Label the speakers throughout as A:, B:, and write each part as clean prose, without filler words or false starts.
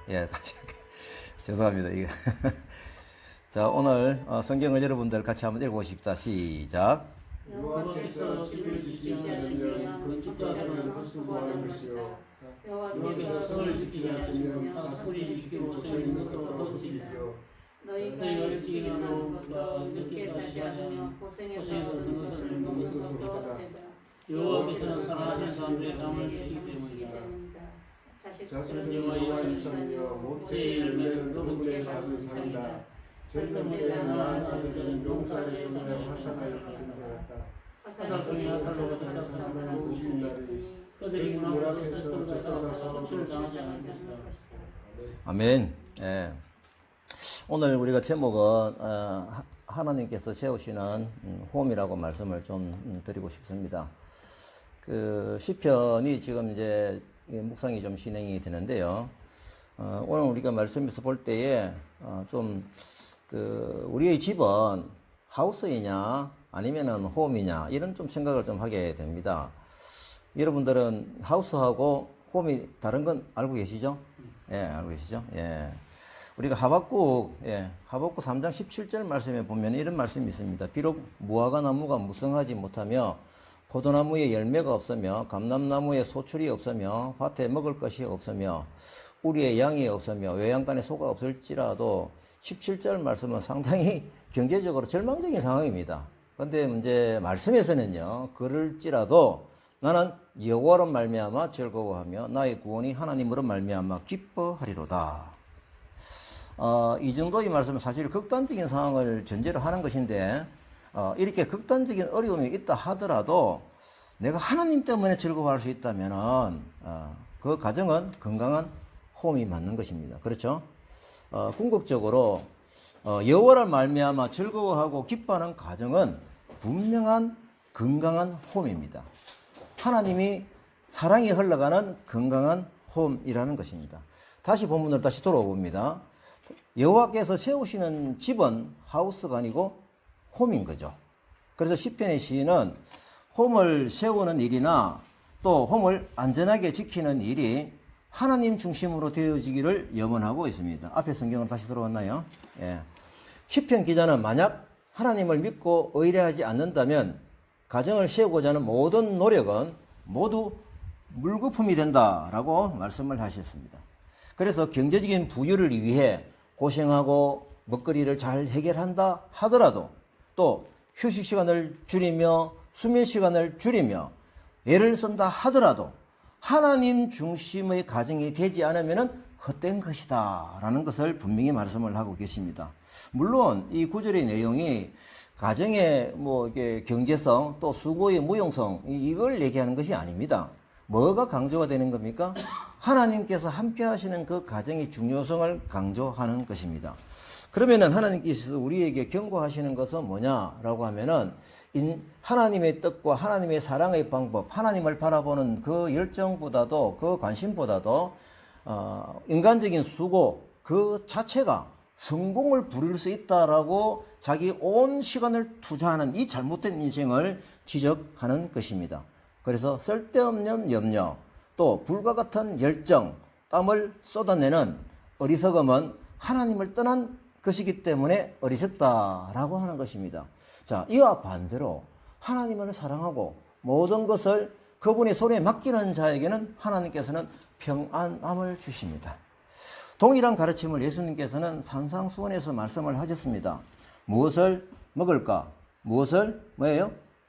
A: 예, 다시 죄송합니다. 이게 자, 오늘 성경을 여러분들 같이 한번 읽어보십시다. 시작.
B: 여호와께서 집을 짓지 않으시면 건축자들은 헛수고하는 것이요 여호와께서 성을 지키지 않으시면 아수리 지키고 서 있는 것도 헛이리요. 너희가 일찍 일어나는 것도 늦게 자지 않으면 고생해서 얻은 것을 먹는 것도 헛되다. 여호와께서 사랑하시는 사람들의 땅을 주시기 때문이다. 자식들은 여호와의 산이요 모태의 열매를 너그게 받은 산이다. 젊은이의 낳은 아들들은 용사의 손에 화산을 받은 것 같다. 화살송이 화살로 받아서 참사는 우주에 있으니 그들이 문 앞에서 쫓아가서 수를 당하지 않을 것이다.
A: 아멘. 예. 오늘 우리가 제목은 하나님께서 세우시는 홈이라고 말씀을 좀 드리고 싶습니다. 그 시편이 지금 이제 묵상이 좀 진행이 되는데요. 오늘 우리가 말씀에서 볼 때에 우리의 집은 하우스이냐 아니면은 홈이냐 이런 좀 생각을 좀 하게 됩니다. 여러분들은 하우스하고 홈이 다른 건 알고 계시죠? 예, 알고 계시죠? 예. 우리가 하박국 3장 17절 말씀에 보면 이런 말씀이 있습니다. 비록 무화과 나무가 무성하지 못하며 포도나무에 열매가 없으며 감람나무에 소출이 없으며 밭에 먹을 것이 없으며 우리의 양이 없으며 외양간에 소가 없을지라도 17절 말씀은 상당히 경제적으로 절망적인 상황입니다. 그런데 이제 말씀에서는요, 그럴지라도 나는 여호와로 말미암아 즐거워하며 나의 구원이 하나님으로 말미암아 기뻐하리로다. 이 정도의 말씀은 사실 극단적인 상황을 전제로 하는 것인데, 이렇게 극단적인 어려움이 있다 하더라도 내가 하나님 때문에 즐거워할 수 있다면은 그 가정은 건강한 홈이 맞는 것입니다. 그렇죠? 궁극적으로 여호와를 말미암아 즐거워하고 기뻐하는 가정은 분명한 건강한 홈입니다. 하나님이 사랑이 흘러가는 건강한 홈이라는 것입니다. 다시 본문으로 다시 돌아봅니다. 여호와께서 세우시는 집은 하우스가 아니고 홈인 거죠. 그래서 시편의 시인은 홈을 세우는 일이나 또 홈을 안전하게 지키는 일이 하나님 중심으로 되어지기를 염원하고 있습니다. 앞에 성경으로 다시 들어왔나요? 예. 시편 기자는 만약 하나님을 믿고 의뢰하지 않는다면 가정을 세우고자 하는 모든 노력은 모두 물거품이 된다라고 말씀을 하셨습니다. 그래서 경제적인 부유를 위해 고생하고 먹거리를 잘 해결한다 하더라도 또 휴식 시간을 줄이며 수면 시간을 줄이며 애를 쓴다 하더라도 하나님 중심의 가정이 되지 않으면 헛된 것이다 라는 것을 분명히 말씀을 하고 계십니다. 물론 이 구절의 내용이 가정의 이게 경제성 또 수고의 무용성 이걸 얘기하는 것이 아닙니다. 뭐가 강조가 되는 겁니까? 하나님께서 함께 하시는 그 가정의 중요성을 강조하는 것입니다. 그러면은 하나님께서 우리에게 경고하시는 것은 뭐냐라고 하면은 하나님의 뜻과 하나님의 사랑의 방법, 하나님을 바라보는 그 열정보다도 그 관심보다도 인간적인 수고 그 자체가 성공을 부를 수 있다라고 자기 온 시간을 투자하는 이 잘못된 인생을 지적하는 것입니다. 그래서 쓸데없는 염려, 또 불과 같은 열정, 땀을 쏟아내는 어리석음은 하나님을 떠난 것이기 때문에 어리석다라고 하는 것입니다. 자, 이와 반대로 하나님을 사랑하고 모든 것을 그분의 손에 맡기는 자에게는 하나님께서는 평안함을 주십니다. 동일한 가르침을 예수님께서는 산상수훈에서 말씀을 하셨습니다. 무엇을 먹을까? 무엇을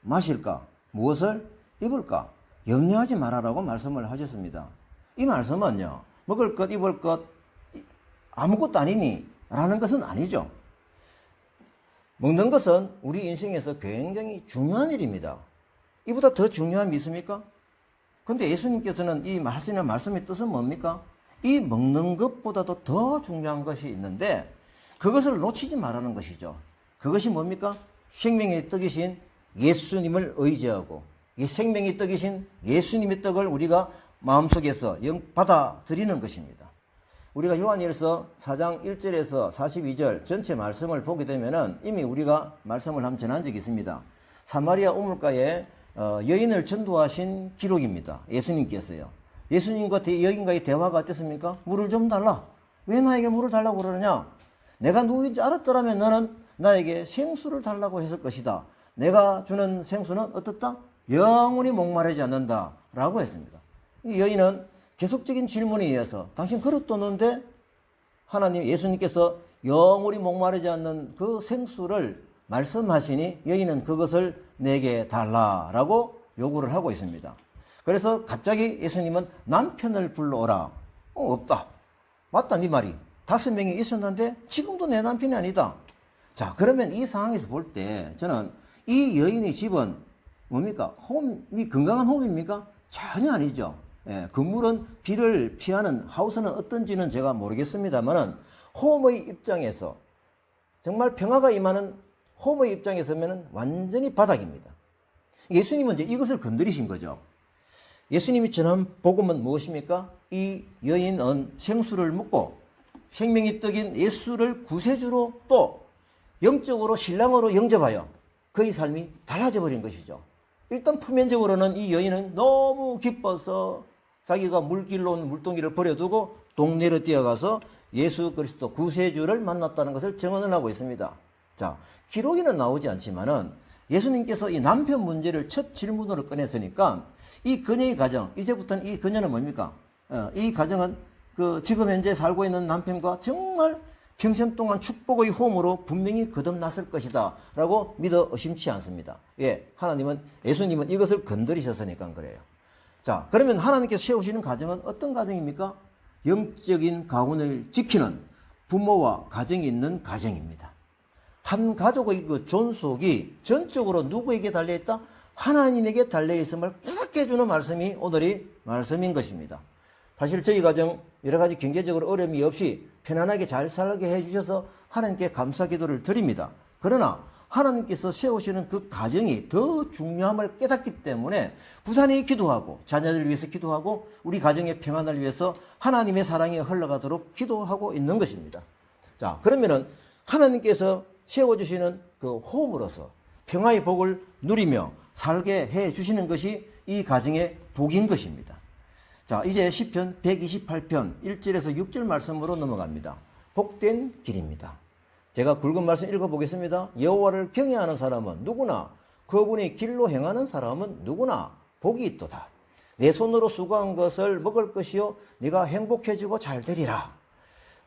A: 마실까? 무엇을 입을까? 염려하지 말아라고 말씀을 하셨습니다. 이 말씀은요, 먹을 것, 입을 것 아무것도 아니니 라는 것은 아니죠. 먹는 것은 우리 인생에서 굉장히 중요한 일입니다. 이보다 더 중요한 게 있습니까? 근데 예수님께서는 이 하시는 말씀의 뜻은 뭡니까? 이 먹는 것보다도 더 중요한 것이 있는데 그것을 놓치지 말라는 것이죠. 그것이 뭡니까? 생명의 떡이신 예수님을 의지하고 이 생명의 떡이신 예수님의 떡을 우리가 마음속에서 받아들이는 것입니다. 우리가 요한일서 4장 1절에서 42절 전체 말씀을 보게 되면은 이미 우리가 말씀을 한번 전한 적이 있습니다. 사마리아 우물가에 여인을 전도하신 기록입니다. 예수님께서요. 예수님과 여인과의 대화가 어땠습니까? 물을 좀 달라. 왜 나에게 물을 달라고 그러느냐? 내가 누구인지 알았더라면 너는 나에게 생수를 달라고 했을 것이다. 내가 주는 생수는 어떻다? 영원히 목마르지 않는다. 라고 했습니다. 이 여인은 계속적인 질문에 의해서 당신 그릇도 없는데 하나님 예수님께서 영원히 목마르지 않는 그 생수를 말씀하시니 여인은 그것을 내게 달라라고 요구를 하고 있습니다. 그래서 갑자기 예수님은 남편을 불러오라. 없다. 맞다 네 말이. 5명이 있었는데 지금도 내 남편이 아니다. 자, 그러면 이 상황에서 볼 때 저는 이 여인의 집은 뭡니까? 홈이 건강한 홈입니까? 전혀 아니죠. 예, 건물은 비를 피하는 하우스는 어떤지는 제가 모르겠습니다만은 홈의 입장에서 정말 평화가 임하는 홈의 입장에서는 완전히 바닥입니다. 예수님은 이제 이것을 건드리신 거죠. 예수님이 전한 복음은 무엇입니까? 이 여인은 생수를 먹고 생명의 떡인 예수를 구세주로 또 영적으로 신랑으로 영접하여 그의 삶이 달라져 버린 것이죠. 일단 표면적으로는 이 여인은 너무 기뻐서 자기가 물길로 온 물동이를 버려두고 동네로 뛰어가서 예수 그리스도 구세주를 만났다는 것을 증언을 하고 있습니다. 자, 기록에는 나오지 않지만은 예수님께서 이 남편 문제를 첫 질문으로 꺼냈으니까 이 그녀의 가정, 이제부터는 이 그녀는 뭡니까? 이 가정은 그 지금 현재 살고 있는 남편과 정말 평생 동안 축복의 홈으로 분명히 거듭났을 것이다 라고 믿어 의심치 않습니다. 예, 예수님은 이것을 건드리셨으니까 그래요. 자, 그러면 하나님께서 세우시는 가정은 어떤 가정입니까? 영적인 가문을 지키는 부모와 가정이 있는 가정입니다. 한 가족의 그 존속이 전적으로 누구에게 달려있다? 하나님에게 달려있음을 깨닫게 해주는 말씀이 오늘의 말씀인 것입니다. 사실 저희 가정 여러 가지 경제적으로 어려움이 없이 편안하게 잘 살게 해주셔서 하나님께 감사 기도를 드립니다. 그러나 하나님께서 세우시는 그 가정이 더 중요함을 깨닫기 때문에 부단히 기도하고 자녀들 위해서 기도하고 우리 가정의 평안을 위해서 하나님의 사랑이 흘러가도록 기도하고 있는 것입니다. 자, 그러면은 하나님께서 세워주시는 그 홈으로서 평화의 복을 누리며 살게 해주시는 것이 이 가정의 복인 것입니다. 자, 이제 시편 128편 1절에서 6절 말씀으로 넘어갑니다. 복된 길입니다. 제가 굵은 말씀 읽어보겠습니다. 여호와를 경외하는 사람은 누구나 그분의 길로 행하는 사람은 누구나 복이 있도다. 내 손으로 수고한 것을 먹을 것이요 네가 행복해지고 잘 되리라.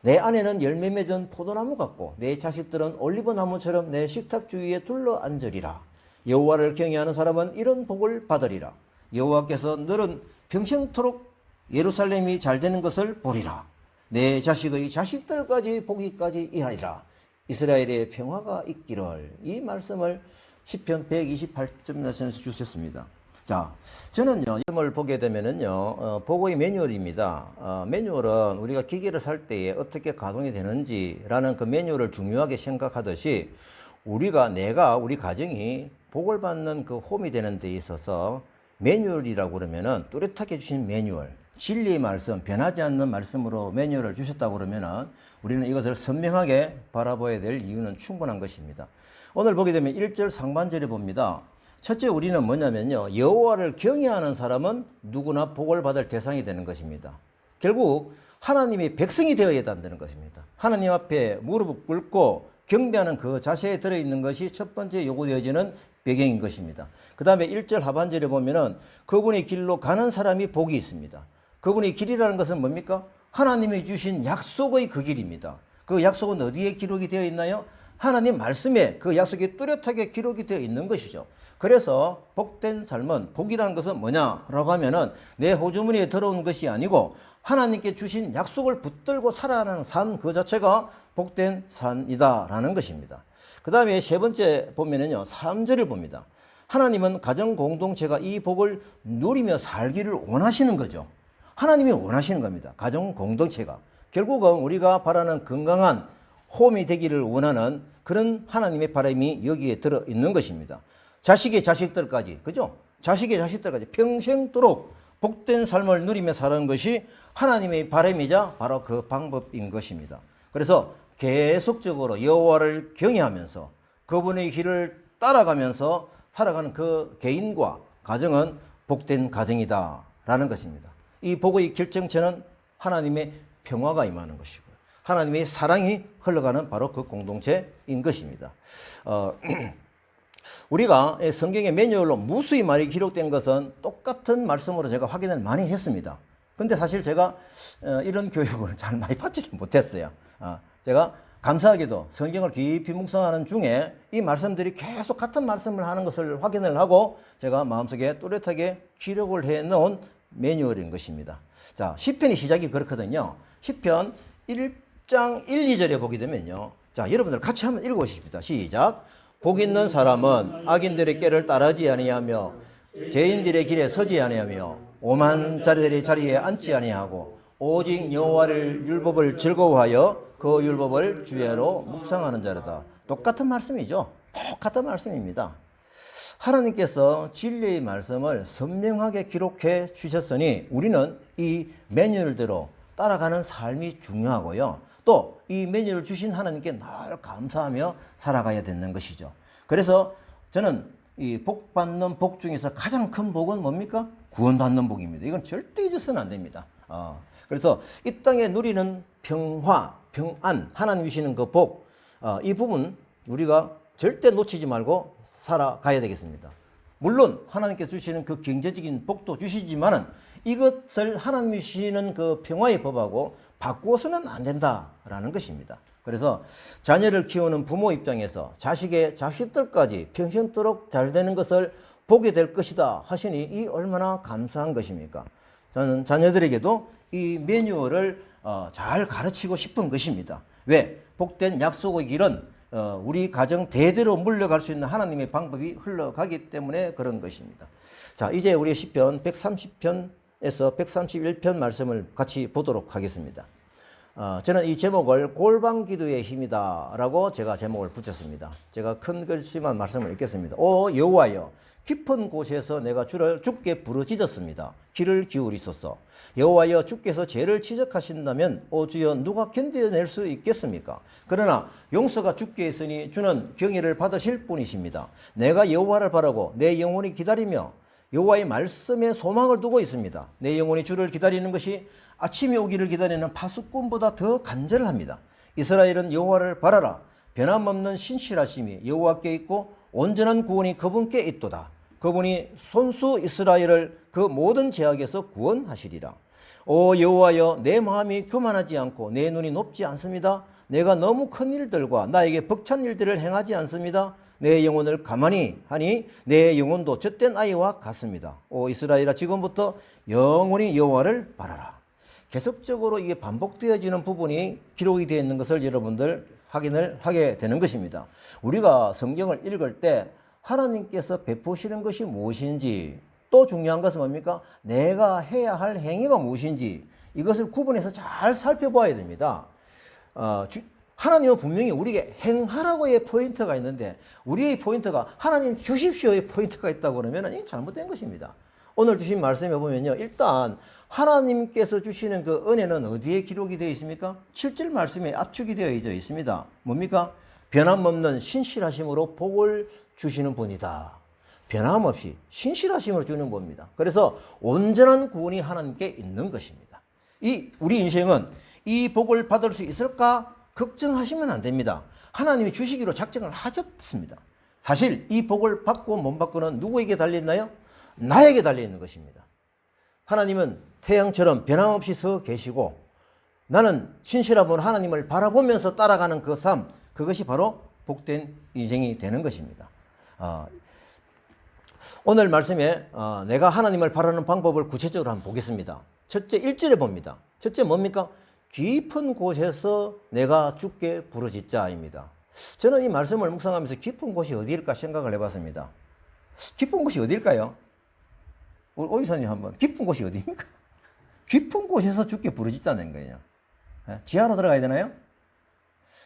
A: 내 안에는 열매 맺은 포도나무 같고 내 자식들은 올리브나무처럼 내 식탁 주위에 둘러앉으리라. 여호와를 경외하는 사람은 이런 복을 받으리라. 여호와께서 너는 평생토록 예루살렘이 잘 되는 것을 보리라. 내 자식의 자식들까지 보기까지 이하리라. 이스라엘의 평화가 있기를. 이 말씀을 시편 128점에서 주셨습니다. 자, 저는요, 이름을 보게 되면은요, 보고의 매뉴얼입니다. 매뉴얼은 우리가 기계를 살 때에 어떻게 가동이 되는지라는 그 매뉴얼을 중요하게 생각하듯이 우리 가정이 복을 받는 그 홈이 되는 데 있어서 매뉴얼이라고 그러면은 또렷하게 주신 매뉴얼, 진리의 말씀, 변하지 않는 말씀으로 매뉴얼을 주셨다고 그러면은 우리는 이것을 선명하게 바라봐야 될 이유는 충분한 것입니다. 오늘 보게 되면 1절 상반절에 봅니다. 첫째 우리는 뭐냐면요, 여호와를 경외하는 사람은 누구나 복을 받을 대상이 되는 것입니다. 결국 하나님의 백성이 되어야 한다는 것입니다. 하나님 앞에 무릎을 꿇고 경배하는 그 자세에 들어있는 것이 첫 번째 요구되어지는 배경인 것입니다. 그 다음에 1절 하반절에 보면은 그분의 길로 가는 사람이 복이 있습니다. 그분의 길이라는 것은 뭡니까? 하나님이 주신 약속의 그 길입니다. 그 약속은 어디에 기록이 되어 있나요? 하나님 말씀에 그 약속이 뚜렷하게 기록이 되어 있는 것이죠. 그래서 복된 삶은, 복이라는 것은 뭐냐라고 하면은 내 호주머니에 들어온 것이 아니고 하나님께 주신 약속을 붙들고 살아가는 삶 그 자체가 복된 삶이다라는 것입니다. 그 다음에 세 번째 보면은요, 3절을 봅니다. 하나님은 가정 공동체가 이 복을 누리며 살기를 원하시는 거죠. 하나님이 원하시는 겁니다. 가정 공동체가. 결국은 우리가 바라는 건강한 홈이 되기를 원하는 그런 하나님의 바람이 여기에 들어 있는 것입니다. 자식의 자식들까지, 그죠? 자식의 자식들까지 평생도록 복된 삶을 누리며 사는 것이 하나님의 바람이자 바로 그 방법인 것입니다. 그래서 계속적으로 여호와를 경외하면서 그분의 길을 따라가면서 살아가는 그 개인과 가정은 복된 가정이다라는 것입니다. 이 복의 결정체는 하나님의 평화가 임하는 것이고요. 하나님의 사랑이 흘러가는 바로 그 공동체인 것입니다. 우리가 성경의 매뉴얼로 무수히 많이 기록된 것은 똑같은 말씀으로 제가 확인을 많이 했습니다. 근데 사실 제가 이런 교육을 잘 많이 받지를 못했어요. 제가 감사하게도 성경을 깊이 묵상하는 중에 이 말씀들이 계속 같은 말씀을 하는 것을 확인을 하고 제가 마음속에 또렷하게 기록을 해 놓은 매뉴얼인 것입니다. 자, 시편이 시작이 그렇거든요. 시편 1장 1, 2절에 보게 되면요. 자, 여러분들 같이 한번 읽어보십시다. 시작. 복 있는 사람은 악인들의 꾀를 따르지 아니하며 죄인들의 길에 서지 아니하며 오만 자리들의 자리에 앉지 아니하고 오직 여호와를 율법을 즐거워하여 그 율법을 주야로 묵상하는 자로다. 똑같은 말씀이죠. 똑같은 말씀입니다. 하나님께서 진리의 말씀을 선명하게 기록해 주셨으니 우리는 이 매뉴얼대로 따라가는 삶이 중요하고요. 또 이 매뉴얼을 주신 하나님께 늘 감사하며 살아가야 되는 것이죠. 그래서 저는 이 복 받는 복 중에서 가장 큰 복은 뭡니까? 구원받는 복입니다. 이건 절대 잊어서는 안 됩니다. 그래서 이 땅에 누리는 평화, 평안, 하나님 주시는 그 복, 이 부분 우리가 절대 놓치지 말고 살아가야 되겠습니다. 물론 하나님께서 주시는 그 경제적인 복도 주시지만은 이것을 하나님이 주시는 그 평화의 법하고 바꾸어서는 안 된다라는 것입니다. 그래서 자녀를 키우는 부모 입장에서 자식의 자식들까지 평생도록 잘 되는 것을 보게 될 것이다 하시니 이 얼마나 감사한 것입니까? 저는 자녀들에게도 이 매뉴얼을 잘 가르치고 싶은 것입니다. 왜? 복된 약속의 길은 우리 가정 대대로 물려갈 수 있는 하나님의 방법이 흘러가기 때문에 그런 것입니다. 자, 이제 우리 시편 130편에서 131편 말씀을 같이 보도록 하겠습니다. 저는 이 제목을 골방기도의 힘이다 라고 제가 제목을 붙였습니다. 제가 큰 글씨만 말씀을 읽겠습니다. 오 여호와여, 깊은 곳에서 내가 주께 부르짖었습니다. 귀를 기울이소서. 여호와여, 주께서 죄를 지적하신다면 오 주여, 누가 견뎌낼 수 있겠습니까? 그러나 용서가 주께 있으니 주는 경의를 받으실 분이십니다. 내가 여호와를 바라고 내 영혼이 기다리며 여호와의 말씀에 소망을 두고 있습니다. 내 영혼이 주를 기다리는 것이 아침이 오기를 기다리는 파수꾼보다 더 간절합니다. 이스라엘은 여호와를 바라라. 변함없는 신실하심이 여호와께 있고 온전한 구원이 그분께 있도다. 그분이 손수 이스라엘을 그 모든 죄악에서 구원하시리라. 오 여호와여, 내 마음이 교만하지 않고 내 눈이 높지 않습니다. 내가 너무 큰 일들과 나에게 벅찬 일들을 행하지 않습니다. 내 영혼을 가만히 하니 내 영혼도 젖된 아이와 같습니다. 오 이스라엘아, 지금부터 영원히 여호와를 바라라. 계속적으로 이게 반복되어지는 부분이 기록이 되어 있는 것을 여러분들 확인을 하게 되는 것입니다. 우리가 성경을 읽을 때 하나님께서 베푸시는 것이 무엇인지, 또 중요한 것은 뭡니까? 내가 해야 할 행위가 무엇인지 이것을 구분해서 잘 살펴봐야 됩니다. 하나님은 분명히 우리에게 행하라고의 포인트가 있는데 우리의 포인트가 하나님 주십시오의 포인트가 있다고 그러면 이게 잘못된 것입니다. 오늘 주신 말씀에 보면요, 일단 하나님께서 주시는 그 은혜는 어디에 기록이 되어 있습니까? 7절 말씀에 압축이 되어 있습니다. 뭡니까? 변함없는 신실하심으로 복을 주시는 분이다. 변함없이 신실하심으로 주는 겁니다. 그래서 온전한 구원이 하나님께 있는 것입니다. 우리 인생은 이 복을 받을 수 있을까 걱정하시면 안 됩니다. 하나님이 주시기로 작정을 하셨습니다. 사실 이 복을 받고 못 받고는 누구에게 달려있나요? 나에게 달려있는 것입니다. 하나님은 태양처럼 변함없이 서 계시고 나는 신실함으로 하나님을 바라보면서 따라가는 그 삶, 그것이 바로 복된 인생이 되는 것입니다. 오늘 말씀에 내가 하나님을 바라는 방법을 구체적으로 한번 보겠습니다. 첫째 1절에 봅니다. 첫째 뭡니까? 깊은 곳에서 내가 주께 부르짖자입니다. 저는 이 말씀을 묵상하면서 깊은 곳이 어디일까 생각을 해봤습니다. 깊은 곳이 어디일까요? 우리 오이사님 한번, 깊은 곳이 어디입니까? 깊은 곳에서 주께 부르짖자는 거예요. 지하로 들어가야 되나요?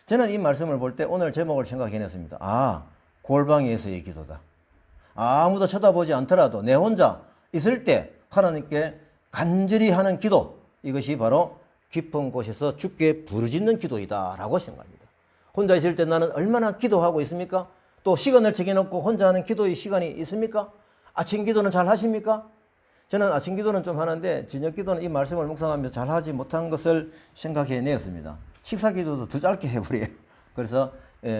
A: 저는 이 말씀을 볼 때 오늘 제목을 생각해냈습니다. 골방에서의 기도다. 아무도 쳐다보지 않더라도 내 혼자 있을 때 하나님께 간절히 하는 기도, 이것이 바로 깊은 곳에서 주께 부르짖는 기도이다 라고 생각합니다. 혼자 있을 때 나는 얼마나 기도하고 있습니까? 또 시간을 정해놓고 혼자 하는 기도의 시간이 있습니까? 아침 기도는 잘 하십니까? 저는 아침 기도는 좀 하는데 저녁 기도는 이 말씀을 묵상하면서 잘 하지 못한 것을 생각해냈습니다. 식사 기도도 더 짧게 해버려요. 그래서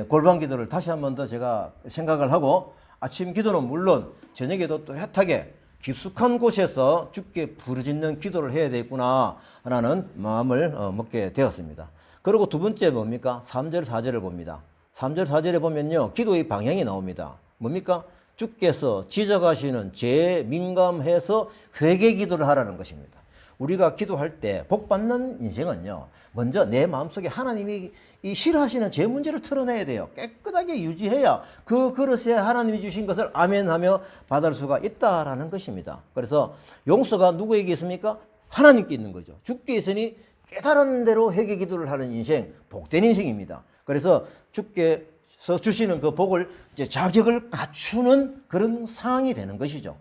A: 골방 기도를 다시 한 번 더 제가 생각을 하고 아침 기도는 물론 저녁에도 또 애타게 깊숙한 곳에서 주께 부르짖는 기도를 해야 되겠구나 라는 마음을 먹게 되었습니다. 그리고 두 번째 뭡니까? 3절 4절을 봅니다. 3절 4절에 보면요, 기도의 방향이 나옵니다. 뭡니까? 주께서 지적하시는 죄에 민감해서 회개 기도를 하라는 것입니다. 우리가 기도할 때 복 받는 인생은요, 먼저 내 마음속에 하나님이 이 싫어하시는 죄 문제를 털어내야 돼요. 깨끗하게 유지해야 그 그릇에 하나님이 주신 것을 아멘하며 받을 수가 있다라는 것입니다. 그래서 용서가 누구에게 있습니까? 하나님께 있는 거죠. 주께 있으니 깨달은 대로 회개 기도를 하는 인생, 복된 인생입니다. 그래서 주께서 주시는 그 복을 이제 자격을 갖추는 그런 상황이 되는 것이죠.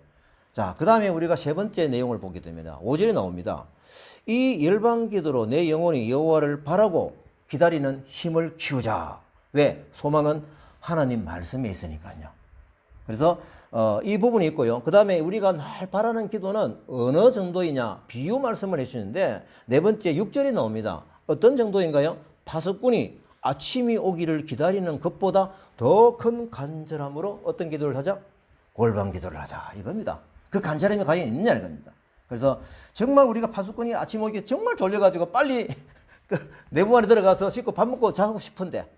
A: 자, 그 다음에 우리가 세 번째 내용을 보게 되면 5절에 나옵니다. 이 열방 기도로 내 영혼이 여호와를 바라고 기다리는 힘을 키우자. 왜? 소망은 하나님 말씀에 있으니까요. 그래서 이 부분이 있고요. 그 다음에 우리가 늘 바라는 기도는 어느 정도이냐 비유 말씀을 해주시는데 네 번째 6절에 나옵니다. 어떤 정도인가요? 파수꾼이 아침이 오기를 기다리는 것보다 더 큰 간절함으로 어떤 기도를 하자? 골방 기도를 하자 이겁니다. 그 간절함이 과연 있느냐 이겁니다. 그래서 정말 우리가 파수꾼이 아침 오기 정말 졸려가지고 빨리 그 내부 안에 들어가서 씻고 밥 먹고 자고 싶은데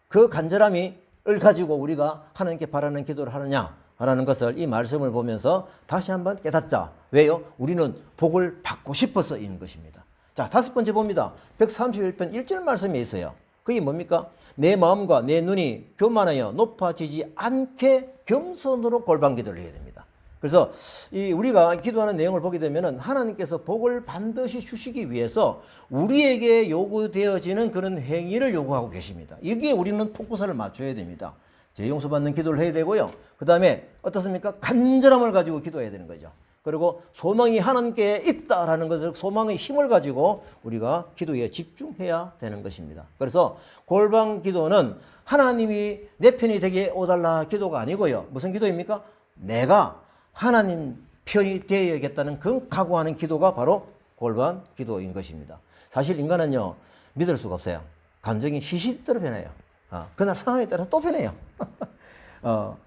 A: 그 간절함을 가지고 우리가 하나님께 바라는 기도를 하느냐라는 것을 이 말씀을 보면서 다시 한번 깨닫자. 왜요? 우리는 복을 받고 싶어서인 것입니다. 자, 다섯 번째 봅니다. 131편 1절 말씀에 있어요. 그게 뭡니까? 내 마음과 내 눈이 교만하여 높아지지 않게 겸손으로 골방 기도를 해야 됩니다. 그래서 우리가 기도하는 내용을 보게 되면은 하나님께서 복을 반드시 주시기 위해서 우리에게 요구되어지는 그런 행위를 요구하고 계십니다. 여기에 우리는 포커스를 맞춰야 됩니다. 재용서받는 기도를 해야 되고요. 그 다음에 어떻습니까? 간절함을 가지고 기도해야 되는 거죠. 그리고 소망이 하나님께 있다라는 것을 소망의 힘을 가지고 우리가 기도에 집중해야 되는 것입니다. 그래서 골방 기도는 하나님이 내 편이 되게 오달라 기도가 아니고요. 무슨 기도입니까? 내가 하나님 편이 되어야겠다는 그 각오하는 기도가 바로 골방 기도인 것입니다. 사실 인간은요, 믿을 수가 없어요. 감정이 시시때로 변해요. 그날 상황에 따라서 또 변해요.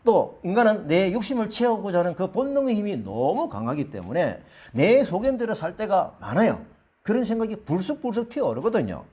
A: 또 인간은 내 욕심을 채우고자 하는 그 본능의 힘이 너무 강하기 때문에 내 소견대로 살 때가 많아요. 그런 생각이 불쑥불쑥 튀어오르거든요.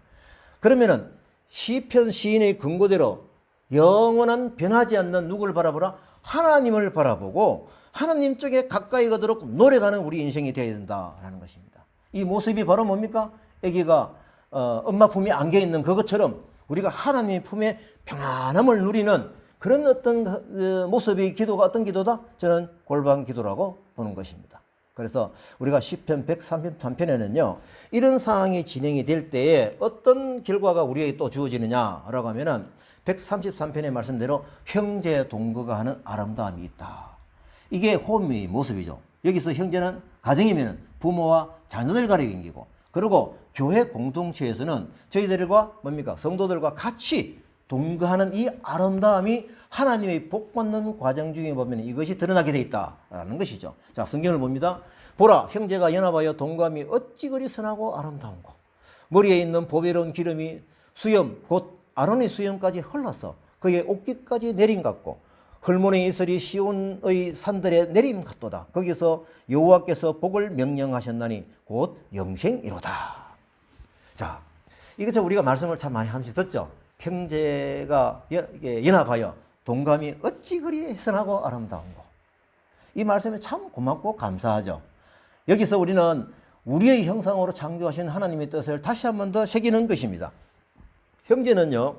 A: 그러면은 시편 시인의 근거대로 영원한 변하지 않는 누구를 바라보라? 하나님을 바라보고 하나님 쪽에 가까이 가도록 노력하는 우리 인생이 되어야 된다라는 것입니다. 이 모습이 바로 뭡니까? 아기가 엄마 품에 안겨 있는 그것처럼 우리가 하나님 품에 평안함을 누리는 그런 어떤 모습의 기도가 어떤 기도다? 저는 골방 기도라고 보는 것입니다. 그래서 우리가 시편 133편에는요, 이런 상황이 진행이 될 때에 어떤 결과가 우리에게 또 주어지느냐라고 하면은 133편의 말씀대로 형제 동거가 하는 아름다움이 있다. 이게 홈의 모습이죠. 여기서 형제는 가정이면 부모와 자녀들 가리기고, 그리고 교회 공동체에서는 저희들과 뭡니까? 성도들과 같이 동거하는 이 아름다움이 하나님의 복받는 과정 중에 보면 이것이 드러나게 돼 있다라는 것이죠. 자, 성경을 봅니다. 보라, 형제가 연합하여 동거함이 어찌 그리 선하고 아름다운고, 머리에 있는 보배로운 기름이 수염 곧 아론의 수염까지 흘러서 그의 옷깃까지 내림 같고, 헐몬의 이슬이 시온의 산들에 내림 같도다. 거기서 여호와께서 복을 명령하셨나니 곧 영생이로다. 자, 이것은 우리가 말씀을 참 많이 하면서 듣죠. 형제가 연합하여 동감이 어찌 그리 선하고 아름다운고. 이 말씀에 참 고맙고 감사하죠. 여기서 우리는 우리의 형상으로 창조하신 하나님의 뜻을 다시 한 번 더 새기는 것입니다. 형제는요,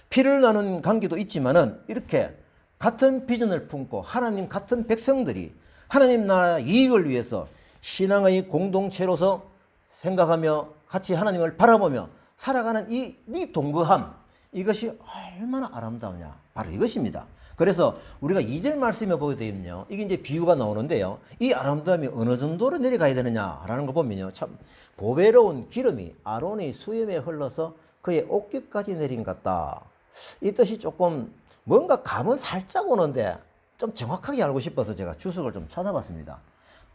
A: 피를 나눈 관계도 있지만은 이렇게 같은 비전을 품고 하나님 같은 백성들이 하나님 나라 이익을 위해서 신앙의 공동체로서 생각하며 같이 하나님을 바라보며 살아가는 이 동거함, 이것이 얼마나 아름다우냐, 바로 이것입니다. 그래서 우리가 2절 말씀에 보게 되면요, 이게 이제 비유가 나오는데요, 이 아름다움이 어느 정도로 내려가야 되느냐라는 거 보면요, 참 보배로운 기름이 아론의 수염에 흘러서 그의 옷깃까지 내린 것 같다. 이 뜻이 조금 뭔가 감은 살짝 오는데 좀 정확하게 알고 싶어서 제가 주석을 좀 찾아봤습니다.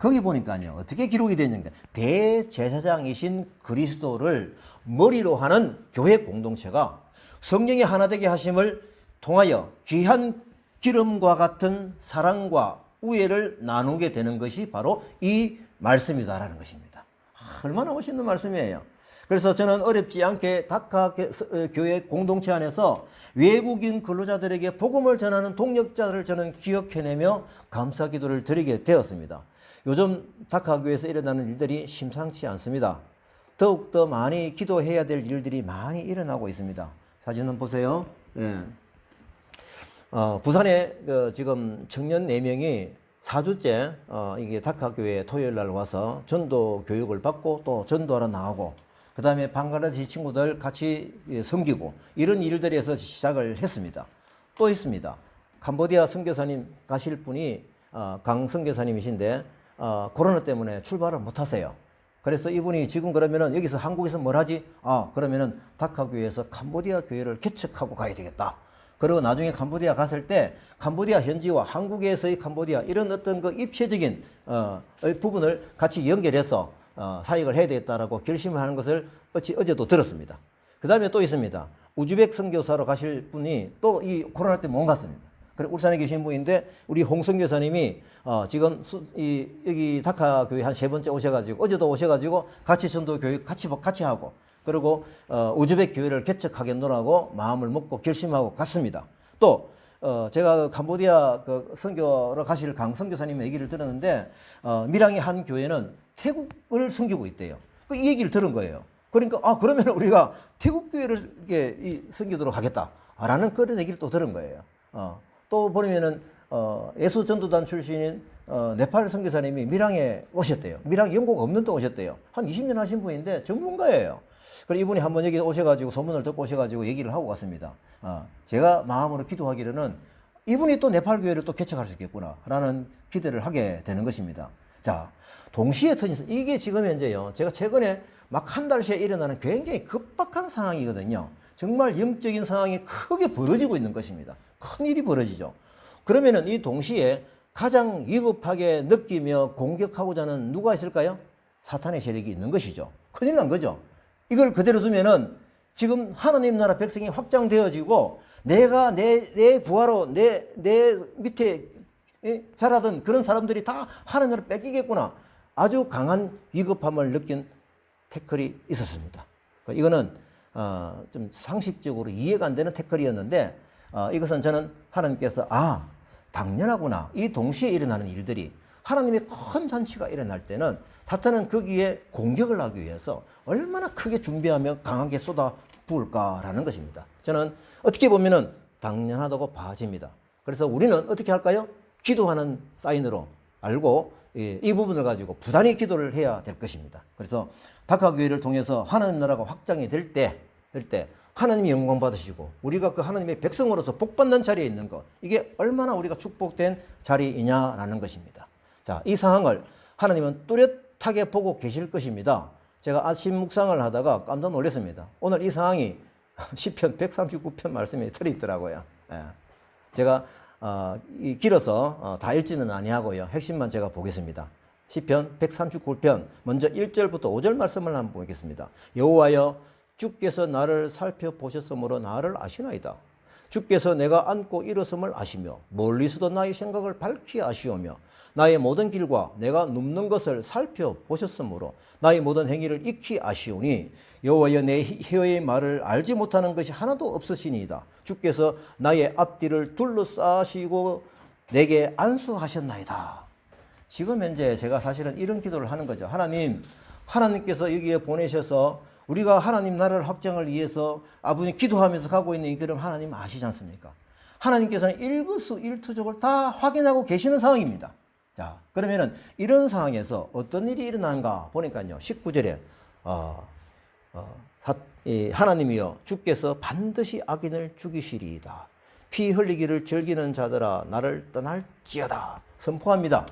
A: 거기 보니까요, 어떻게 기록이 되어 있는가. 대제사장이신 그리스도를 머리로 하는 교회 공동체가 성령의 하나 되게 하심을 통하여 귀한 기름과 같은 사랑과 우애를 나누게 되는 것이 바로 이 말씀이다라는 것입니다. 얼마나 멋있는 말씀이에요. 그래서 저는 어렵지 않게 다카 교회 공동체 안에서 외국인 근로자들에게 복음을 전하는 동력자들을 저는 기억해내며 감사 기도를 드리게 되었습니다. 요즘 다카 교회에서 일어나는 일들이 심상치 않습니다. 더욱더 많이 기도해야 될 일들이 많이 일어나고 있습니다. 사진 한번 보세요. 예. 부산에 지금 청년 4명이 4주째 이게 다카 교회에 토요일 날 와서 전도 교육을 받고 또 전도하러 나오고 그 다음에 방글라데시 친구들 같이 섬기고 이런 일들에서 시작을 했습니다. 또 있습니다. 캄보디아 선교사님 가실 분이 강 선교사님이신데 코로나 때문에 출발을 못 하세요. 그래서 이분이 지금 그러면은 여기서 한국에서 뭘 하지? 그러면은 다카 교회에서 캄보디아 교회를 개척하고 가야 되겠다. 그리고 나중에 캄보디아 갔을 때 캄보디아 현지와 한국에서의 캄보디아 이런 어떤 그 입체적인 부분을 같이 연결해서 사역을 해야 되겠다라고 결심을 하는 것을 어제도 들었습니다. 그 다음에 또 있습니다. 우즈벡 선교사로 가실 분이 또 이 코로나 때문에 못 갔습니다. 그리고 울산에 계신 분인데 우리 홍 선교사님이 지금 여기 다카 교회 한 3번째 오셔가지고 어제도 오셔가지고 같이 전도 교육 같이 하고 그리고 우즈벡 교회를 개척하겠노라고 마음을 먹고 결심하고 갔습니다. 또 제가 캄보디아 그 선교로 가실 강 선교사님의 얘기를 들었는데 밀양의 한 교회는 태국을 섬기고 있대요. 이 얘기를 들은 거예요. 그러니까 그러면 우리가 태국 교회를 이렇게 섬기도록 하겠다라는 그런 얘기를 또 들은 거예요. 또 보면은 예수 전도단 출신인 네팔 선교사님이 밀양에 오셨대요. 밀양 연고가 없는 데 오셨대요. 한 20년 하신 분인데 전문가예요. 그래서 이분이 한번 여기 오셔가지고 소문을 듣고 오셔가지고 얘기를 하고 갔습니다. 제가 마음으로 기도하기로는 이분이 또 네팔 교회를 또 개척할 수 있겠구나라는 기대를 하게 되는 것입니다. 자, 동시에 터진 이게 지금 현재요. 제가 최근에 막 한 달 새에 일어나는 굉장히 급박한 상황이거든요. 정말 영적인 상황이 크게 벌어지고 있는 것입니다. 큰 일이 벌어지죠. 그러면은 이 동시에 가장 위급하게 느끼며 공격하고자 하는 누가 있을까요? 사탄의 세력이 있는 것이죠. 큰일 난 거죠. 이걸 그대로 두면은 지금 하나님 나라 백성이 확장되어지고 내가 내 부하로 내 밑에 자라던 그런 사람들이 다 하나님 나라 뺏기겠구나. 아주 강한 위급함을 느낀 태클이 있었습니다. 이거는 좀 상식적으로 이해가 안 되는 태클이었는데 이것은 저는 하나님께서 당연하구나. 이 동시에 일어나는 일들이 하나님의 큰 잔치가 일어날 때는 사탄은 거기에 공격을 하기 위해서 얼마나 크게 준비하며 강하게 쏟아 부을까라는 것입니다. 저는 어떻게 보면은 당연하다고 봐집니다. 그래서 우리는 어떻게 할까요? 기도하는 사인으로 알고 이 부분을 가지고 부단히 기도를 해야 될 것입니다. 그래서 다카 교회를 통해서 하나님 나라가 확장이 될 때 하나님이 영광 받으시고 우리가 그 하나님의 백성으로서 복 받는 자리에 있는 것, 이게 얼마나 우리가 축복된 자리이냐라는 것입니다. 자, 이 상황을 하나님은 뚜렷하게 보고 계실 것입니다. 제가 아침 묵상을 하다가 깜짝 놀랐습니다. 오늘 이 상황이 시편 139편 말씀에 들어있더라고요. 제가 길어서 다 읽지는 아니하고요. 핵심만 제가 보겠습니다. 시편 139편 먼저 1절부터 5절 말씀을 한번 보겠습니다. 여호와여, 주께서 나를 살펴보셨으므로 나를 아시나이다. 주께서 내가 앉고 일어섬을 아시며 멀리서도 나의 생각을 밝히 아시오며 나의 모든 길과 내가 눕는 것을 살펴보셨으므로 나의 모든 행위를 익히 아시오니 여호와여, 내 혀의 말을 알지 못하는 것이 하나도 없으시니이다. 주께서 나의 앞뒤를 둘러싸시고 내게 안수하셨나이다. 지금 현재 제가 사실은 이런 기도를 하는 거죠. 하나님께서 여기에 보내셔서 우리가 하나님 나라를 확장을 위해서 아버님 기도하면서 가고 있는 이 길을 하나님 아시지 않습니까? 하나님께서는 일거수일투족을 다 확인하고 계시는 상황입니다. 자, 그러면은 이런 상황에서 어떤 일이 일어나는가 보니까요. 19절에 하나님이여, 주께서 반드시 악인을 죽이시리이다. 피 흘리기를 즐기는 자들아 나를 떠날지어다 선포합니다.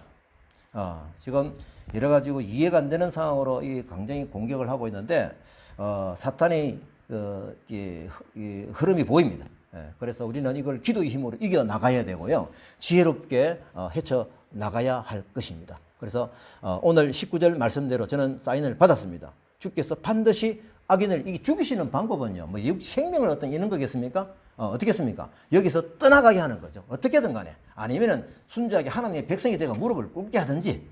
A: 지금 여러 가지고 이해가 안 되는 상황으로 이 굉장히 공격을 하고 있는데 사탄의 이 흐름이 보입니다. 그래서 우리는 이걸 기도의 힘으로 이겨 나가야 되고요. 지혜롭게 헤쳐 나가야 할 것입니다. 그래서 오늘 19절 말씀대로 저는 사인을 받았습니다. 주께서 반드시 악인을 죽이시는 방법은요, 뭐 생명을 어떤 이런 거겠습니까? 어떻겠습니까? 여기서 떠나가게 하는 거죠. 어떻게든 간에. 아니면은 순수하게 하나님의 백성이 되어 무릎을 꿇게 하든지,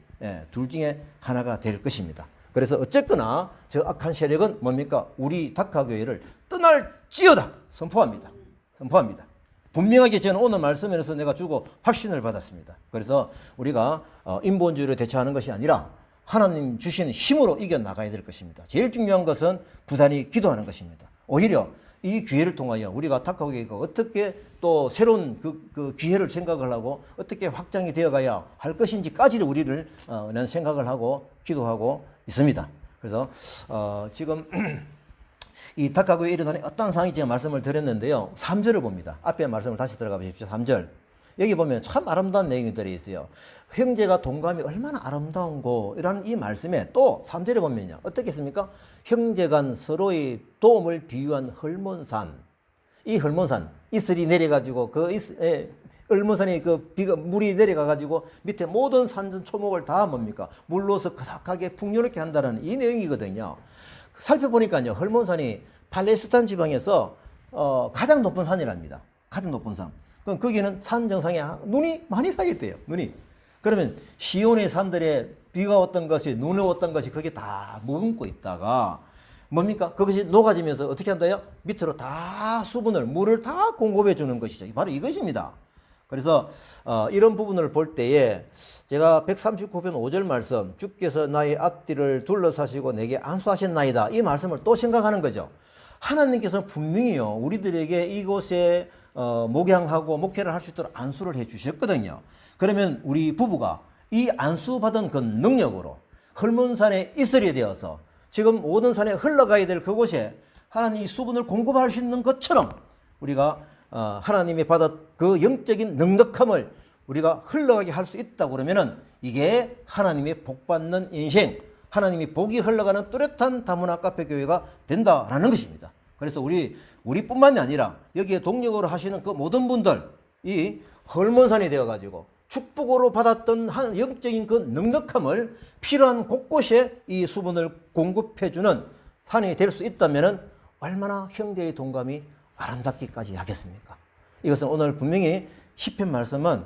A: 둘 중에 하나가 될 것입니다. 그래서 어쨌거나 저 악한 세력은 뭡니까? 우리 다카교회를 떠날지어다 선포합니다. 선포합니다. 분명하게 저는 오늘 말씀에서 내가 주고 확신을 받았습니다. 그래서 우리가 인본주의로 대처하는 것이 아니라 하나님 주시는 힘으로 이겨나가야 될 것입니다. 제일 중요한 것은 부단히 기도하는 것입니다. 오히려 이 기회를 통하여 우리가 다카교회가 어떻게 또 새로운 그 기회를 생각을 하고 어떻게 확장이 되어가야 할 것인지까지도 우리를 는 생각을 하고 기도하고 있습니다. 그래서 지금 이 다카교회에 일어나는 어떤 상황이 제가 말씀을 드렸는데요. 3절을 봅니다. 앞에 말씀을 다시 들어가 보십시오. 3절. 여기 보면 참 아름다운 내용들이 있어요. 형제가 동감이 얼마나 아름다운고 이라는 이 말씀에 또 3절에 보면요. 어떻겠습니까? 형제간 서로의 도움을 비유한 헐몬산. 이 헐몬산, 이슬이 내려가지고 헐몬산이 물이 내려가가지고 밑에 모든 산전 초목을 다 뭡니까? 물로서 그닥하게 풍요롭게 한다는 이 내용이거든요. 살펴보니까요. 헐몬산이 팔레스타인 지방에서 가장 높은 산이랍니다. 가장 높은 산. 그럼 거기는 산 정상에 눈이 많이 쌓였대요. 눈이. 그러면 시온의 산들에 비가 왔던 것이 눈이 왔던 것이 거기 다 머금고 있다가 뭡니까? 그것이 녹아지면서 어떻게 한다요? 밑으로 다 수분을 물을 다 공급해 주는 것이죠. 바로 이것입니다. 그래서 이런 부분을 볼 때에 제가 139편 5절 말씀 주께서 나의 앞뒤를 둘러사시고 내게 안수하셨나이다. 이 말씀을 또 생각하는 거죠. 하나님께서 분명히요 우리들에게 이곳에 목양하고 목회를 할 수 있도록 안수를 해 주셨거든요. 그러면 우리 부부가 이 안수받은 그 능력으로 헐몬산에 이슬이 되어서 지금 모든 산에 흘러가야 될 그곳에 하나님 이 수분을 공급할 수 있는 것처럼 우리가 하나님이 받은 그 영적인 넉넉함을 우리가 흘러가게 할 수 있다고 그러면은 이게 하나님의 복받는 인생, 하나님이 복이 흘러가는 뚜렷한 다문화 카페 교회가 된다라는 것입니다. 그래서 우리뿐만이 아니라 여기에 동력으로 하시는 그 모든 분들 이 헐몬산이 되어가지고 축복으로 받았던 한 영적인 그 넉넉함을 필요한 곳곳에 이 수분을 공급해주는 산이 될 수 있다면은 얼마나 형제의 동감이 아름답기까지 하겠습니까? 이것은 오늘 분명히 시편 말씀은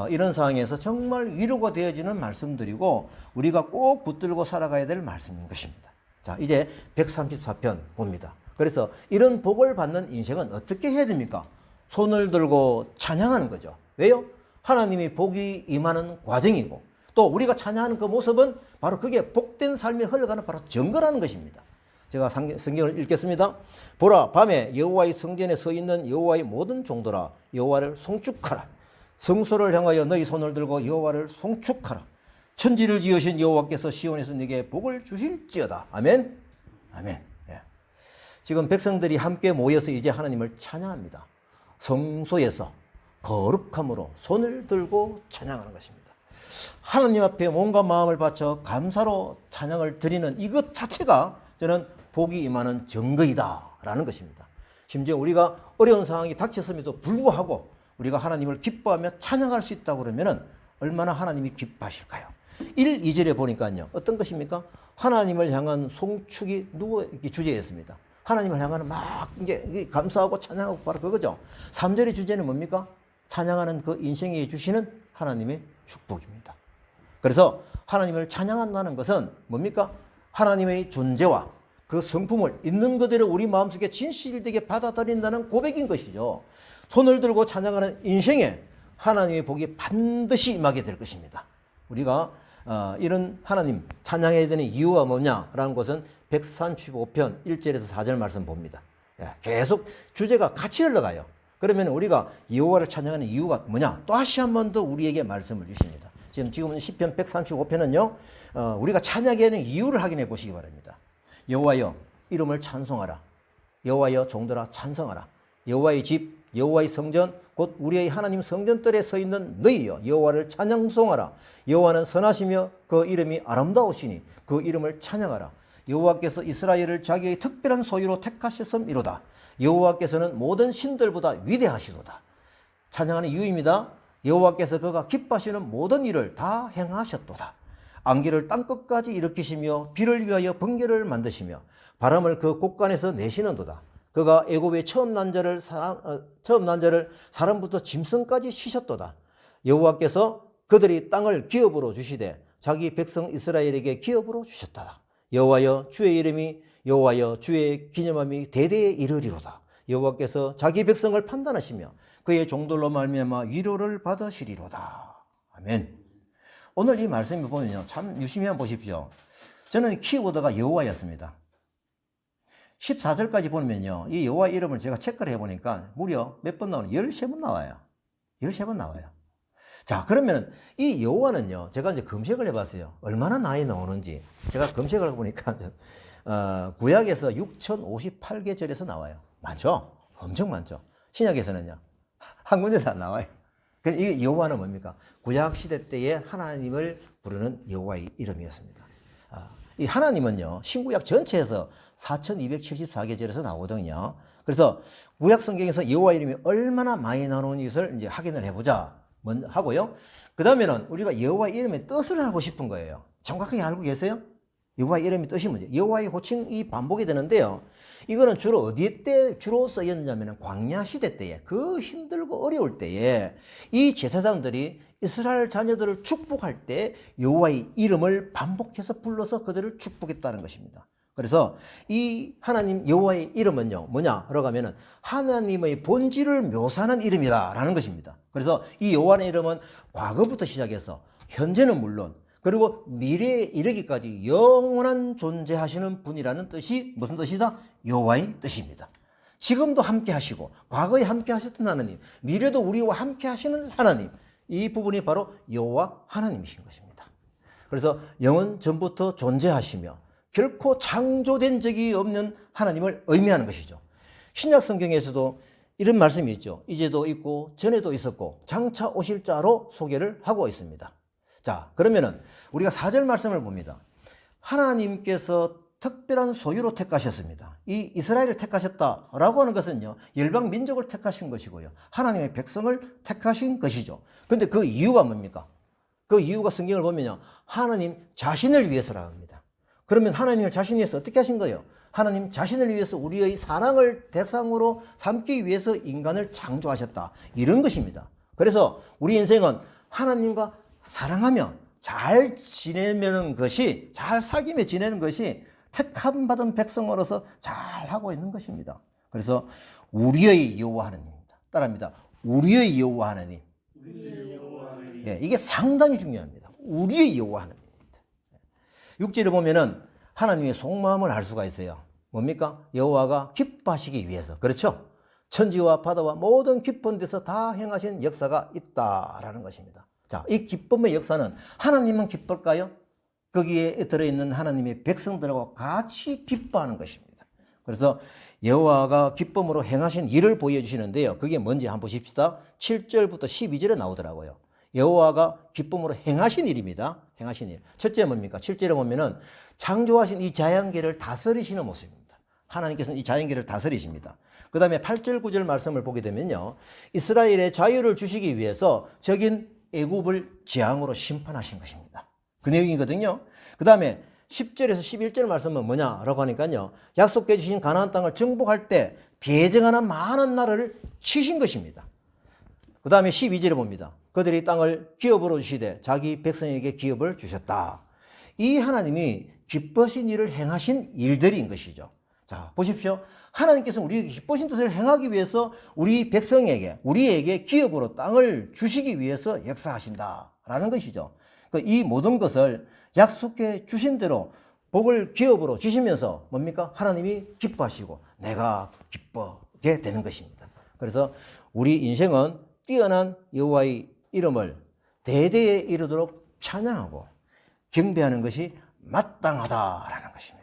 A: 이런 상황에서 정말 위로가 되어지는 말씀들이고 우리가 꼭 붙들고 살아가야 될 말씀인 것입니다. 자, 이제 134편 봅니다. 그래서 이런 복을 받는 인생은 어떻게 해야 됩니까? 손을 들고 찬양하는 거죠. 왜요? 하나님이 복이 임하는 과정이고 또 우리가 찬양하는 그 모습은 바로 그게 복된 삶이 흘러가는 바로 증거라는 것입니다. 제가 성경을 읽겠습니다. 보라, 밤에 여호와의 성전에 서 있는 여호와의 모든 종들아 여호와를 송축하라. 성소를 향하여 너희 손을 들고 여호와를 송축하라. 천지를 지으신 여호와께서 시온에서 네게 복을 주실지어다. 아멘. 아멘. 예. 지금 백성들이 함께 모여서 이제 하나님을 찬양합니다. 성소에서 거룩함으로 손을 들고 찬양하는 것입니다. 하나님 앞에 몸과 마음을 바쳐 감사로 찬양을 드리는 이것 자체가 저는 복이 임하는 증거이다라는 것입니다. 심지어 우리가 어려운 상황이 닥쳤음에도 불구하고 우리가 하나님을 기뻐하며 찬양할 수 있다고 그러면 얼마나 하나님이 기뻐하실까요? 1, 2절에 보니까요. 어떤 것입니까? 하나님을 향한 송축이 누구의 주제였습니다. 하나님을 향하는 막 이게 감사하고 찬양하고 바로 그거죠. 3절의 주제는 뭡니까? 찬양하는 그 인생에 주시는 하나님의 축복입니다. 그래서 하나님을 찬양한다는 것은 뭡니까? 하나님의 존재와 그 성품을 있는 그대로 우리 마음속에 진실되게 받아들인다는 고백인 것이죠. 손을 들고 찬양하는 인생에 하나님의 복이 반드시 임하게 될 것입니다. 우리가 이런 하나님 찬양해야 되는 이유가 뭐냐라는 것은 135편 1절에서 4절 말씀 봅니다. 계속 주제가 같이 흘러가요. 그러면 우리가 여호와를 찬양하는 이유가 뭐냐? 또 다시 한 번 더 우리에게 말씀을 주십니다. 지금 시편 135편은요. 우리가 찬양해야 하는 이유를 확인해 보시기 바랍니다. 여호와여 이름을 찬송하라. 여호와여 종들아 찬송하라. 여호와의 집 여호와의 성전 곧 우리의 하나님 성전뜰에 서 있는 너희여 여호와를 찬양송하라. 여호와는 선하시며 그 이름이 아름다우시니 그 이름을 찬양하라. 여호와께서 이스라엘을 자기의 특별한 소유로 택하셨음이로다. 여호와께서는 모든 신들보다 위대하시도다. 찬양하는 이유입니다. 여호와께서 그가 기뻐하시는 모든 일을 다 행하셨도다. 안개를 땅끝까지 일으키시며 비를 위하여 번개를 만드시며 바람을 그 곳간에서 내시는도다. 그가 애굽의 처음 난자를 사람부터 짐승까지 쉬셨도다. 여호와께서 그들이 땅을 기업으로 주시되 자기 백성 이스라엘에게 기업으로 주셨다. 여호와여 주의 이름이 여호와여 주의 기념함이 대대에 이르리로다. 여호와께서 자기 백성을 판단하시며 그의 종들로 말미암아 위로를 받으시리로다. 아멘. 오늘 이 말씀을 보면요, 참 유심히 한번 보십시오. 저는 키워드가 여호와였습니다. 14절까지 보면요, 이 여호와 이름을 제가 체크를 해보니까 무려 몇 번 나오는 13번 나와요. 13번 나와요. 자, 그러면 이 여호와는요, 제가 이제 검색을 해봤어요. 얼마나 많이 나오는지. 제가 검색을 해보니까 구약에서 6058개 절에서 나와요. 많죠? 엄청 많죠. 신약에서는요, 한 군데도 안 나와요. 이 여호와는 뭡니까? 구약 시대 때에 하나님을 부르는 여호와의 이름이었습니다. 이 하나님은요, 신구약 전체에서 4274개 절에서 나오거든요. 그래서 구약 성경에서 여호와 이름이 얼마나 많이 나오는 것을 이제 확인을 해보자 하고요. 그 다음에는 우리가 여호와 이름의 뜻을 알고 싶은 거예요. 정확하게 알고 계세요? 여호와 이름의 뜻이 뭐죠? 여호와의 호칭이 반복이 되는데요. 이거는 주로 어디 때 주로 쓰였냐면 광야 시대 때에, 그 힘들고 어려울 때에 이 제사장들이 이스라엘 자녀들을 축복할 때 여호와의 이름을 반복해서 불러서 그들을 축복했다는 것입니다. 그래서 이 하나님 여호와의 이름은요, 뭐냐라고 하면은 하나님의 본질을 묘사하는 이름이다라는 것입니다. 그래서 이 여호와의 이름은 과거부터 시작해서 현재는 물론 그리고 미래에 이르기까지 영원한 존재하시는 분이라는 뜻이 무슨 뜻이다? 여호와의 뜻입니다. 지금도 함께 하시고 과거에 함께 하셨던 하나님, 미래도 우리와 함께 하시는 하나님, 이 부분이 바로 여호와 하나님이신 것입니다. 그래서 영원 전부터 존재하시며 결코 창조된 적이 없는 하나님을 의미하는 것이죠. 신약 성경에서도 이런 말씀이 있죠. 이제도 있고 전에도 있었고 장차 오실 자로 소개를 하고 있습니다. 자, 그러면은 우리가 4절 말씀을 봅니다. 하나님께서 특별한 소유로 택하셨습니다. 이 이스라엘을 택하셨다라고 하는 것은요, 열방 민족을 택하신 것이고요, 하나님의 백성을 택하신 것이죠. 근데 그 이유가 뭡니까? 그 이유가 성경을 보면요, 하나님 자신을 위해서라고 합니다. 그러면 하나님을 자신을 위해서 어떻게 하신 거예요? 하나님 자신을 위해서 우리의 사랑을 대상으로 삼기 위해서 인간을 창조하셨다, 이런 것입니다. 그래서 우리 인생은 하나님과 사랑하며 잘 지내는 것이, 잘 사귀며 지내는 것이 택함 받은 백성으로서 잘 하고 있는 것입니다. 그래서 우리의 여호와 하나님입니다. 따라합니다. 우리의 여호와 하나님. 예, 이게 상당히 중요합니다. 우리의 여호와 하나님입니다. 6절에 보면은 하나님의 속마음을 알 수가 있어요. 뭡니까? 여호와가 기뻐하시기 위해서. 그렇죠? 천지와 바다와 모든 깊은 데서 다 행하신 역사가 있다라는 것입니다. 자, 이 기쁨의 역사는 하나님만 기쁠까요? 거기에 들어있는 하나님의 백성들하고 같이 기뻐하는 것입니다. 그래서 여호와가 기쁨으로 행하신 일을 보여주시는데요. 그게 뭔지 한번 보십시다. 7절부터 12절에 나오더라고요. 여호와가 기쁨으로 행하신 일입니다. 행하신 일. 첫째 뭡니까? 7절에 보면은 창조하신 이 자연계를 다스리시는 모습입니다. 하나님께서는 이 자연계를 다스리십니다. 그 다음에 8절, 9절 말씀을 보게 되면요, 이스라엘의 자유를 주시기 위해서 적인 애굽을 재앙으로 심판하신 것입니다. 그 내용이거든요. 그 다음에 10절에서 11절 말씀은 뭐냐라고 하니까요, 약속해 주신 가나안 땅을 정복할 때 대쟁하는 많은 나라를 치신 것입니다. 그 다음에 12절에 봅니다. 그들이 땅을 기업으로 주시되 자기 백성에게 기업을 주셨다. 이 하나님이 기뻐하신 일을 행하신 일들인 것이죠. 자, 보십시오. 하나님께서 우리에게 기쁘신 뜻을 행하기 위해서 우리 백성에게, 우리에게 기업으로 땅을 주시기 위해서 역사하신다라는 것이죠. 이 모든 것을 약속해 주신 대로 복을 기업으로 주시면서 뭡니까? 하나님이 기뻐하시고 내가 기쁘게 되는 것입니다. 그래서 우리 인생은 뛰어난 여호와의 이름을 대대에 이르도록 찬양하고 경배하는 것이 마땅하다라는 것입니다.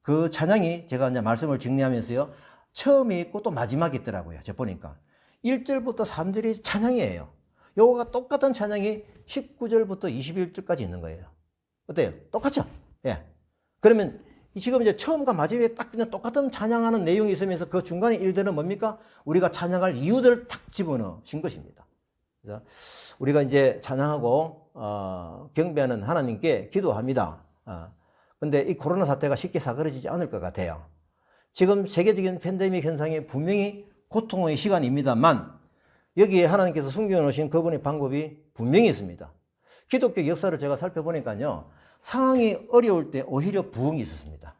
A: 그 찬양이 제가 이제 말씀을 정리하면서요, 처음이 있고 또 마지막이 있더라고요. 제가 보니까 1절부터 3절이 찬양이에요. 요거가 똑같은 찬양이 19절부터 21절까지 있는 거예요. 어때요? 똑같죠? 예. 그러면 지금 이제 처음과 마지막에 딱 그냥 똑같은 찬양하는 내용이 있으면서 그 중간에 일들은 뭡니까? 우리가 찬양할 이유들을 탁 집어넣으신 것입니다. 그래서 우리가 이제 찬양하고 경배하는 하나님께 기도합니다. 근데 이 코로나 사태가 쉽게 사그러지지 않을 것 같아요. 지금 세계적인 팬데믹 현상이 분명히 고통의 시간입니다만 여기에 하나님께서 숨겨 놓으신 그분의 방법이 분명히 있습니다. 기독교 역사를 제가 살펴보니까요, 상황이 어려울 때 오히려 부흥이 있었습니다.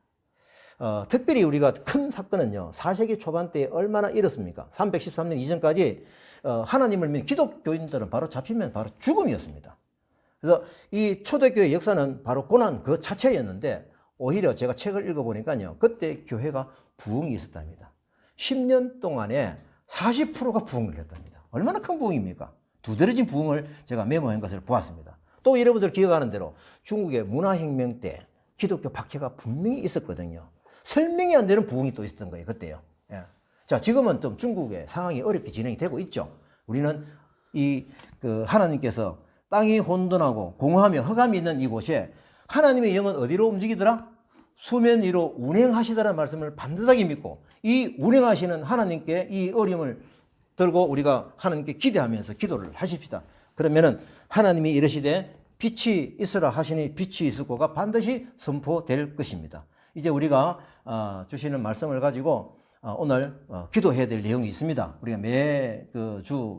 A: 특별히 우리가 큰 사건은요, 4세기 초반 때 얼마나 일었습니까? 313년 이전까지 하나님을 믿는 기독교인들은 바로 잡히면 바로 죽음이었습니다. 그래서 이 초대교회 역사는 바로 고난 그 자체였는데 오히려 제가 책을 읽어보니까요, 그때 교회가 부흥이 있었답니다. 10년 동안에 40%가 부흥을 했답니다. 얼마나 큰 부흥입니까? 두드러진 부흥을 제가 메모한 것을 보았습니다. 또 여러분들 기억하는 대로 중국의 문화혁명 때 기독교 박해가 분명히 있었거든요. 설명이 안 되는 부흥이 또 있었던 거예요, 그때요. 예. 자, 지금은 좀 중국의 상황이 어렵게 진행이 되고 있죠. 우리는 하나님께서 땅이 혼돈하고 공허하며 흑암이 있는 이곳에 하나님의 영은 어디로 움직이더라? 수면 위로 운행하시더라는 말씀을 반듯하게 믿고 이 운행하시는 하나님께 이 어려움을 들고 우리가 하나님께 기대하면서 기도를 하십시다. 그러면은 하나님이 이르시되 빛이 있으라 하시니 빛이 있을 거가 반드시 선포될 것입니다. 이제 우리가 주시는 말씀을 가지고 오늘 기도해야 될 내용이 있습니다. 우리가 매 주